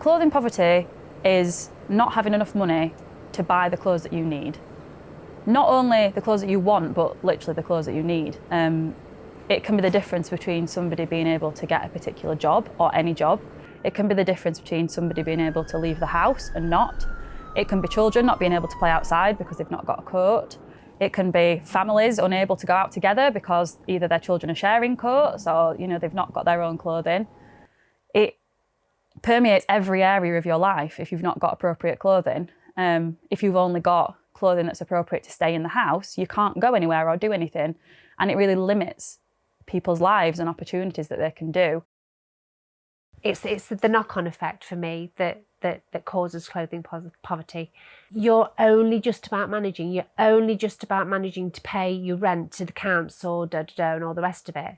Clothing poverty is not having enough money to buy the clothes that you need. Not only the clothes that you want, but literally the clothes that you need. It can be the difference between somebody being able to get a particular job or any job. It can be the difference between somebody being able to leave the house and not. It can be children not being able to play outside because they've not got a coat. It can be families unable to go out together because either their children are sharing coats or they've not got their own clothing. It permeates every area of your life if you've not got appropriate clothing. If you've only got clothing that's appropriate to stay in the house, you can't go anywhere or do anything. And it really limits people's lives and opportunities that they can do. It's the knock-on effect for me that causes clothing poverty. You're only just about managing to pay your rent to the council, and all the rest of it.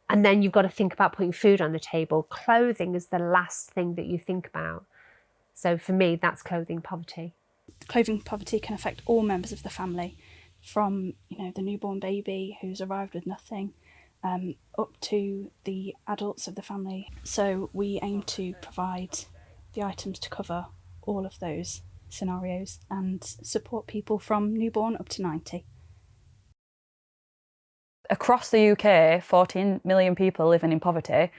And then you've got to think about putting food on the table. Clothing is the last thing that you think about. So for me, that's clothing poverty. Clothing poverty can affect all members of the family, from the newborn baby who's arrived with nothing, up to the adults of the family. So we aim to provide the items to cover all of those scenarios and support people from newborn up to 90. Across the UK, 14 million people living in poverty,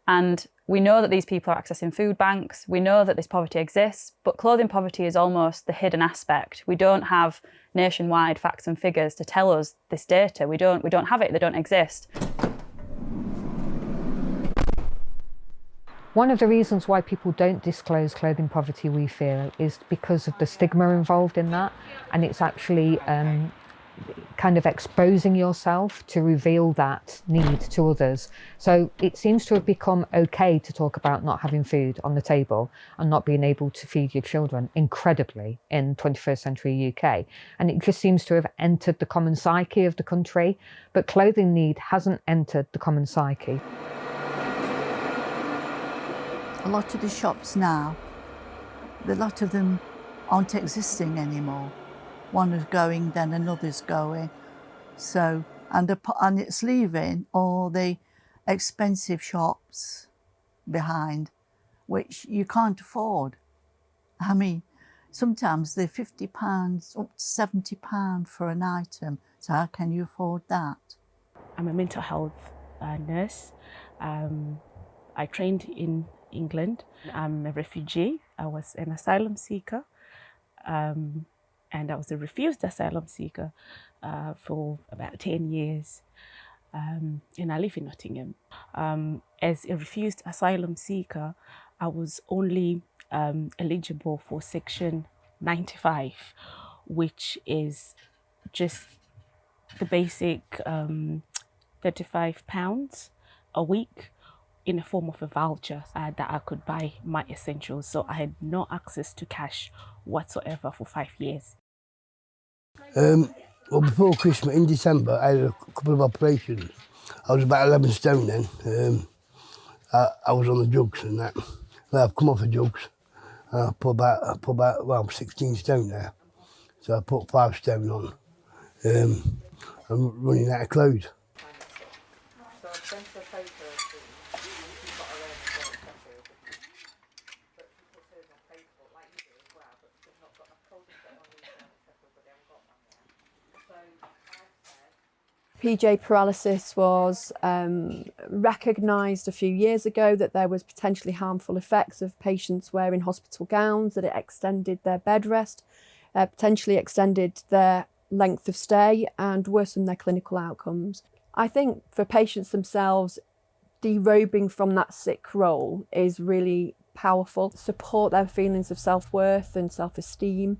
and we know that these people are accessing food banks. We know that this poverty exists, but clothing poverty is almost the hidden aspect. We don't have nationwide facts and figures to tell us this data. We don't have it. They don't exist. One of the reasons why people don't disclose clothing poverty, we feel, is because of the stigma involved in that, and it's actually kind of exposing yourself to reveal that need to others. So it seems to have become okay to talk about not having food on the table and not being able to feed your children, incredibly, in 21st century UK. And it just seems to have entered the common psyche of the country, but clothing need hasn't entered the common psyche. A lot of the shops now, a lot of them aren't existing anymore. One is going, then another's going. So, and it's leaving all the expensive shops behind, which you can't afford. I mean, sometimes they're £50 up to £70 for an item. So how can you afford that? I'm a mental health nurse. I trained in England. I'm a refugee. I was an asylum seeker. And I was a refused asylum seeker for about 10 years. And I live in Nottingham. As a refused asylum seeker, I was only eligible for Section 95, which is just the basic £35 a week in the form of a voucher that I could buy my essentials. So I had no access to cash whatsoever for 5 years. Well, before Christmas, in December, I had a couple of operations. I was about 11 stone then. I was on the jugs and that. Well, I've come off the jugs. I put about 16 stone there. So I put 5 stone on. I'm running out of clothes. PJ paralysis was recognised a few years ago that there was potentially harmful effects of patients wearing hospital gowns, that it extended their bed rest, potentially extended their length of stay and worsened their clinical outcomes. I think for patients themselves, derobing from that sick role is really powerful. Support their feelings of self-worth and self-esteem.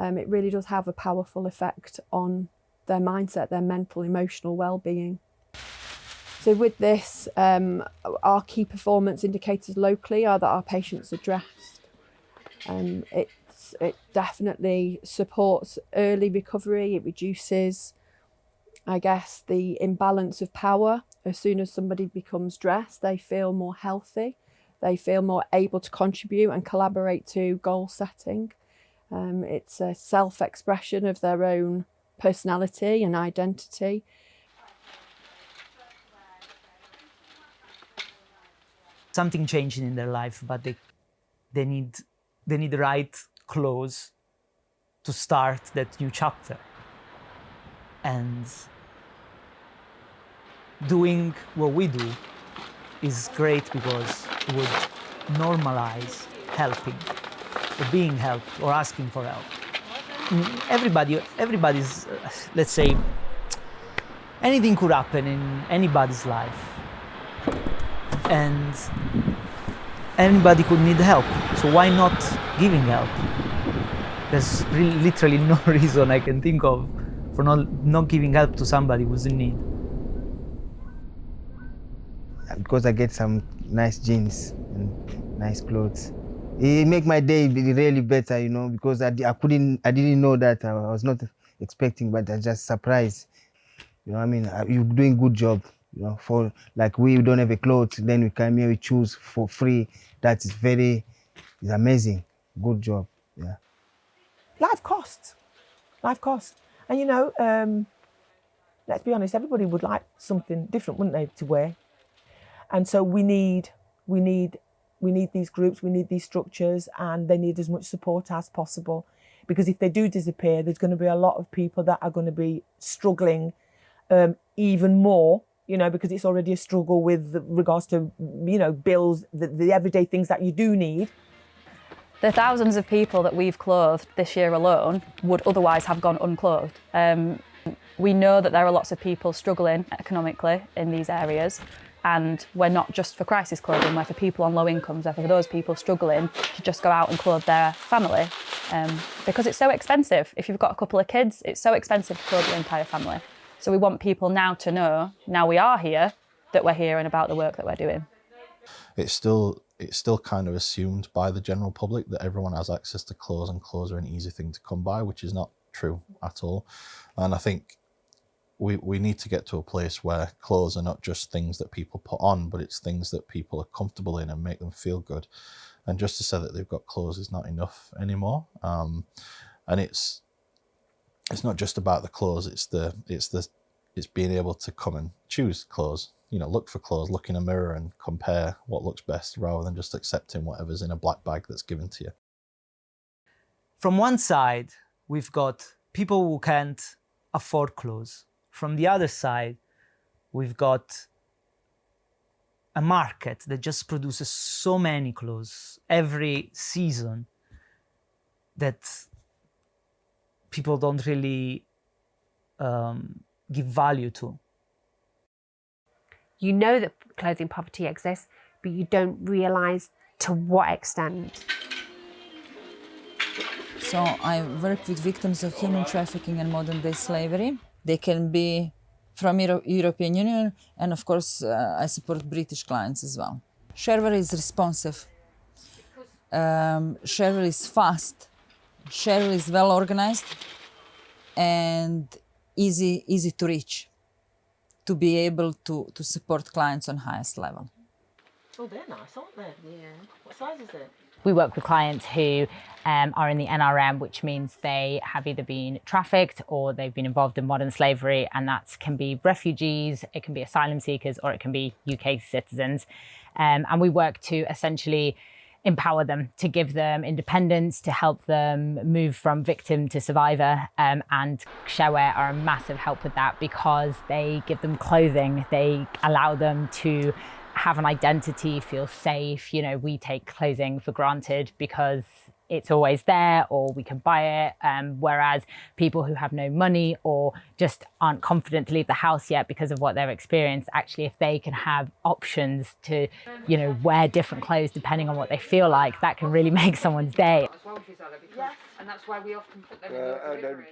It really does have a powerful effect on their mindset, their mental, emotional well-being. So with this, our key performance indicators locally are that our patients are dressed. It definitely supports early recovery. It reduces, I guess, the imbalance of power. As soon as somebody becomes dressed, they feel more healthy. They feel more able to contribute and collaborate to goal setting. It's a self-expression of their own personality and identity. Something changing in their life, but they they need the right clothes to start that new chapter. And doing what we do is great because it would normalize helping or being helped or asking for help. Everybody's, let's say, anything could happen in anybody's life, and anybody could need help. So why not giving help? There's really, literally no reason I can think of for not giving help to somebody who's in need. Because I get some nice jeans and nice clothes, it make my day really better, you know, because I didn't know that. I was not expecting, but I just surprised. You know what I mean? You're doing good job, you know, for like we don't have a clothes, then we come here, we choose for free. That is it's amazing. Good job, yeah. Life costs. And you know, let's be honest, everybody would like something different, wouldn't they, to wear? And so we need these groups, we need these structures, and they need as much support as possible. Because if they do disappear, there's going to be a lot of people that are going to be struggling even more, you know, because it's already a struggle with regards to, you know, bills, the everyday things that you do need. The thousands of people that we've clothed this year alone would otherwise have gone unclothed. We know that there are lots of people struggling economically in these areas, and we're not just for crisis clothing, we're for people on low incomes, we're for those people struggling to just go out and clothe their family, because it's so expensive. If you've got a couple of kids, it's so expensive to clothe your entire family. So we want people now to know, now we are here, that we're here and about the work that we're doing. It's still kind of assumed by the general public that everyone has access to clothes and clothes are an easy thing to come by, which is not true at all. And I think we need to get to a place where clothes are not just things that people put on, but it's things that people are comfortable in and make them feel good. And just to say that they've got clothes is not enough anymore. And it's not just about the clothes, it's being able to come and choose clothes. You know, look for clothes, look in a mirror and compare what looks best rather than just accepting whatever's in a black bag that's given to you. From one side, we've got people who can't afford clothes. From the other side, we've got a market that just produces so many clothes every season that people don't really give value to. You know that clothing poverty exists, but you don't realise to what extent. So I work with victims of human trafficking and modern-day slavery. They can be from European Union, and of course I support British clients as well. Shareware is responsive. Shareware is fast. Shareware is well organized and easy to reach, to be able to support clients on highest level. Oh, they're nice, aren't they? Yeah. What size is it? We work with clients who are in the NRM, which means they have either been trafficked or they've been involved in modern slavery, and that can be refugees, it can be asylum seekers, or it can be UK citizens. And we work to essentially empower them, to give them independence, to help them move from victim to survivor. And Shareware are a massive help with that because they give them clothing, they allow them to have an identity, feel safe. You know, we take clothing for granted because it's always there or we can buy it. Whereas people who have no money or just aren't confident to leave the house yet because of what they've experienced, actually, if they can have options to, you know, wear different clothes depending on what they feel like, that can really make someone's day. And that's why we often put them in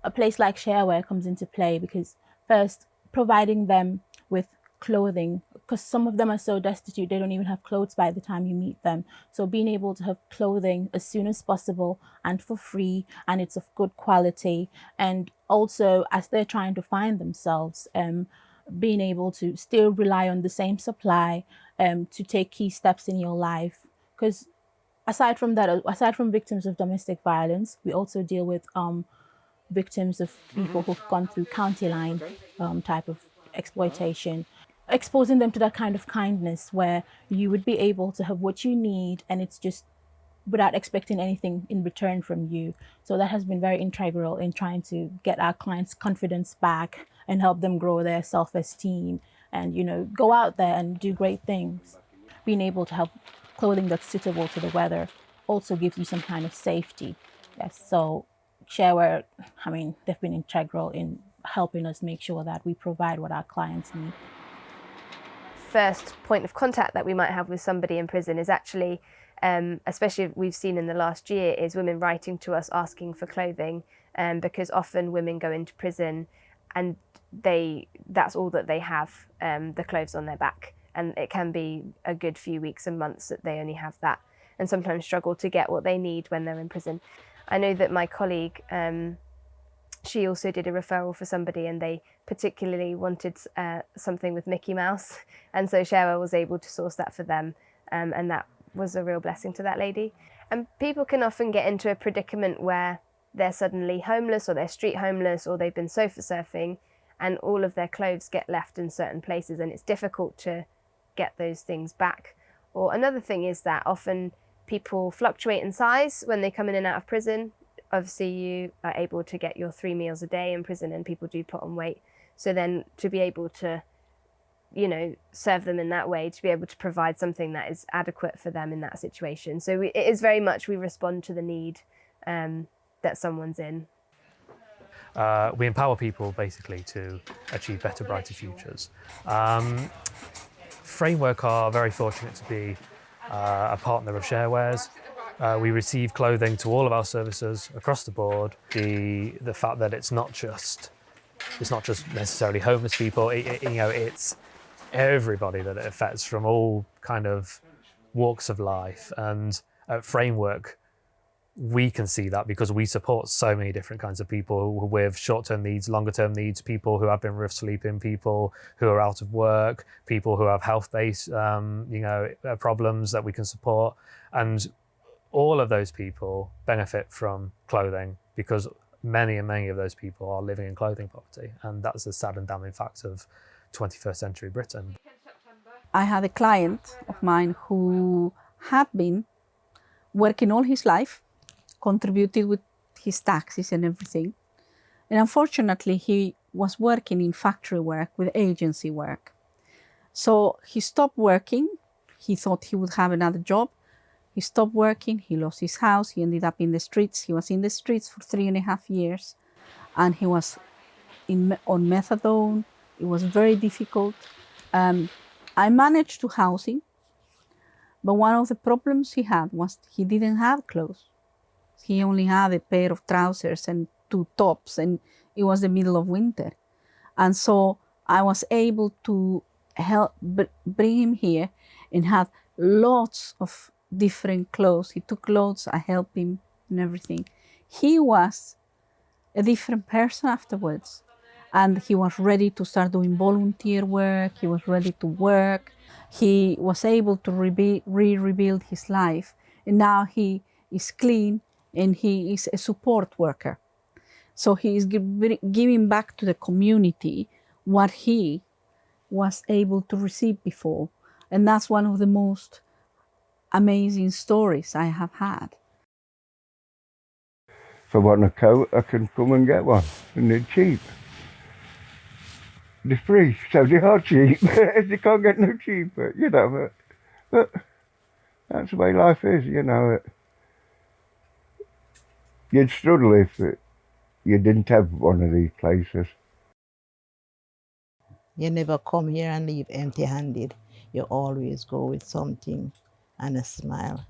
a place like Shareware comes into play because first, providing them with clothing, because some of them are so destitute they don't even have clothes by the time you meet them. So being able to have clothing as soon as possible and for free, and it's of good quality, and also as they're trying to find themselves, being able to still rely on the same supply to take key steps in your life. Because aside from that, aside from victims of domestic violence, we also deal with victims of people who've gone through county line type of exploitation, exposing them to that kind of kindness where you would be able to have what you need and it's just without expecting anything in return from you. So that has been very integral in trying to get our clients' confidence back and help them grow their self-esteem and, you know, go out there and do great things. Being able to have clothing that's suitable to the weather also gives you some kind of safety. Yes, so Sharewear, I mean, they've been integral in helping us make sure that we provide what our clients need. First point of contact that we might have with somebody in prison is actually, especially we've seen in the last year, is women writing to us asking for clothing, because often women go into prison and that's all that they have, the clothes on their back, and it can be a good few weeks and months that they only have that, and sometimes struggle to get what they need when they're in prison. I know that my colleague, she also did a referral for somebody and they particularly wanted something with Mickey Mouse, and so Sharewear was able to source that for them, and that was a real blessing to that lady. And people can often get into a predicament where they're suddenly homeless or they're street homeless or they've been sofa surfing and all of their clothes get left in certain places and it's difficult to get those things back. Or another thing is that often people fluctuate in size when they come in and out of prison. Obviously you are able to get your 3 meals a day in prison and people do put on weight. So then to be able to, you know, serve them in that way, to be able to provide something that is adequate for them in that situation. So it is very much, we respond to the need that someone's in. We empower people basically to achieve better, brighter futures. Framework are very fortunate to be a partner of Sharewear's. We receive clothing to all of our services across the board. The fact that it's not just necessarily homeless people. It's everybody that it affects from all kind of walks of life. And at Framework, we can see that because we support so many different kinds of people with short-term needs, longer-term needs, people who have been rough sleeping, people who are out of work, people who have health-based problems that we can support. And all of those people benefit from clothing because many of those people are living in clothing poverty. And that's a sad and damning fact of 21st century Britain. I had a client of mine who had been working all his life, contributed with his taxes and everything. And unfortunately, he was working in factory work with agency work. So he stopped working. He thought he would have another job. He stopped working, he lost his house, he ended up in the streets. He was in the streets for 3.5 years and he was on methadone. It was very difficult. I managed to house him, but one of the problems he had was he didn't have clothes. He only had a pair of trousers and 2 tops and it was the middle of winter. And so I was able to help bring him here and had lots of different clothes. He took clothes, I helped him and everything. He was a different person afterwards. And he was ready to start doing volunteer work. He was ready to work. He was able to rebuild his life. And now he is clean and he is a support worker. So he is giving back to the community what he was able to receive before. And that's one of the most amazing stories I have had. If I want a coat, I can come and get one, and they're cheap. They're free, so they are cheap. They can't get no cheaper, you know. But that's the way life is, you know. You'd struggle if you didn't have one of these places. You never come here and leave empty-handed. You always go with something and a smile.